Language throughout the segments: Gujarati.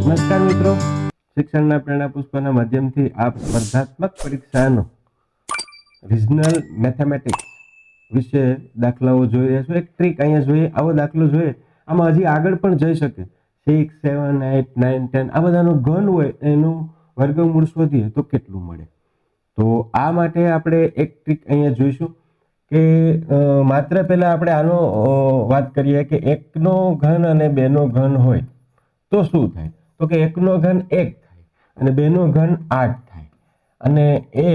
નમસ્કાર મિત્રો, શિક્ષણના પ્રેરણા પુષ્પના માધ્યમથી આપ સ્પર્ધાત્મક પરીક્ષાનો રિજનલ મેથેમેટિક્સ વિશે દાખલાઓ જોઈ રહ્યા છો. એક ટ્રીક અહીંયા જોઈએ, આવો દાખલો જોઈએ, આમાં હજી આગળ પણ જઈ શકે. 6, 7, 8, 9, 10 આ બધાનો ઘન હોય એનું વર્ગમૂળ શોધીએ તો કેટલું મળે. તો આ માટે આપણે એક ટ્રીક અહીંયા જોઈશું કે માત્ર પહેલા આપણે આનો વાત કરીએ કે 1 નો ઘન અને 2 નો ઘન હોય તો શું થાય. તો કે 1 નો ઘન 1 થાય અને 2 નો ઘન 8 થાય અને એ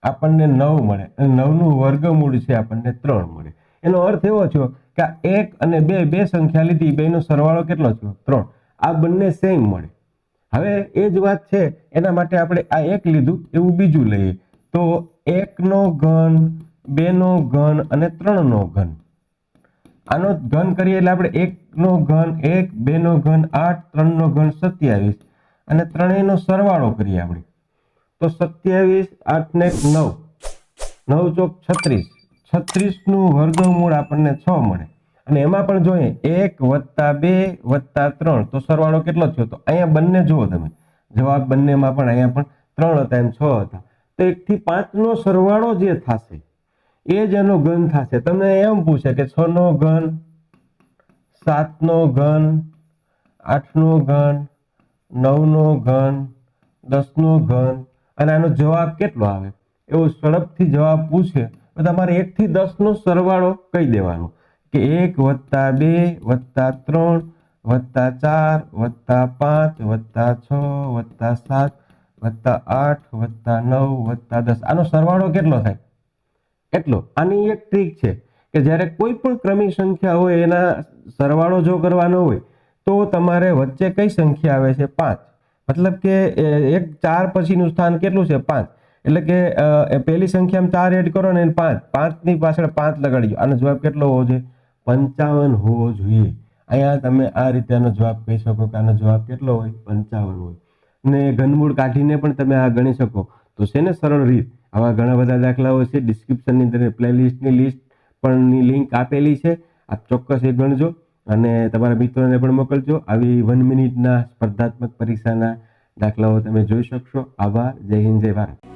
આપણને 9 મળે અને 9 નું વર્ગમૂળ છે આપણને 3 મળે. એનો અર્થ એવો થયો કે આ 1 અને 2 બે સંખ્યા લીધી, બેનો સરવાળો કેટલો થયો 3. આ બંને સેમ મળે. હવે એ જ વાત છે, એના માટે આપણે આ 1 લીધું એવું બીજું લઈએ તો 1 નો ઘન, 2 નો ઘન અને 3 નો ઘન. આનો ઘન કરીએ એટલે આપણે 1 નો ઘન 1, 2 નો ઘન 8, 3 નો ઘન 27 અને ત્રણેયનો સરવાળો કરીએ આપણે તો 27, 8 ને 9, 9 ચોક 36, 36 નું વર્ગમૂળ આપણને 6 મળે. અને એમાં પણ જોઈએ 1 + 2 + 3 તો સરવાળો કેટલો થયો. તો અહીંયા બંને જુઓ તમે, જવાબ બંનેમાં પણ અહીંયા પણ 3 હતા એમ 6 હતા. તો 1 થી 5 નો સરવાળો જે થશે એ જ એનો ઘન થશે. તમને એમ પૂછે કે 6 નો ઘન, 7 નો ઘન, 8 નો ઘન, 9 નો ઘન, 10 નો ઘન અને આનો જવાબ કેટલો આવે એવો ઝડપથી જવાબ પૂછે તો તમારે 1 થી 10 નો સરવાળો કહી દેવાનો કે 1 + 2 + 3 + 4 + 5 + 6 + 7 + 8 + 9 + 10 આનો સરવાળો કેટલો થાય એટલો. આની એક ટ્રીક છે કે જ્યારે કોઈ પણ ક્રમિક સંખ્યા હોય એના સરવાળો જો કરવાનો હોય તો તમારે વચ્ચે કઈ સંખ્યા આવે છે 5, મતલબ કે 4 પછીનું સ્થાન કેટલું છે 5, એટલે કે પહેલી સંખ્યામાં 4 એડ કરો ને 5, 5 ની પાછળ 5 લગાડી દો. આનો જવાબ કેટલો હોવો જોઈએ 55 હોવો જોઈએ. અહીંયા તમે આ રીતે આનો જવાબ કહી શકો કે આનો જવાબ કેટલો હોય 55 હોય. ને ઘનમૂળ કાઢીને પણ તમે આ ગણી શકો. તો છે ને સરળ રીત. આવા ઘણા બધા દાખલાઓ છે. ડિસ્ક્રિપ્શનની અંદર પ્લેલિસ્ટની લિસ્ટ પણની લિંક આપેલી છે, આપ ચોક્કસ એ ગણજો અને તમારા મિત્રોને પણ મોકલજો. આવી 1 મિનિટના સ્પર્ધાત્મક પરીક્ષાના દાખલાઓ તમે જોઈ શકશો. આભાર. જય હિન્દ, જય ભારત.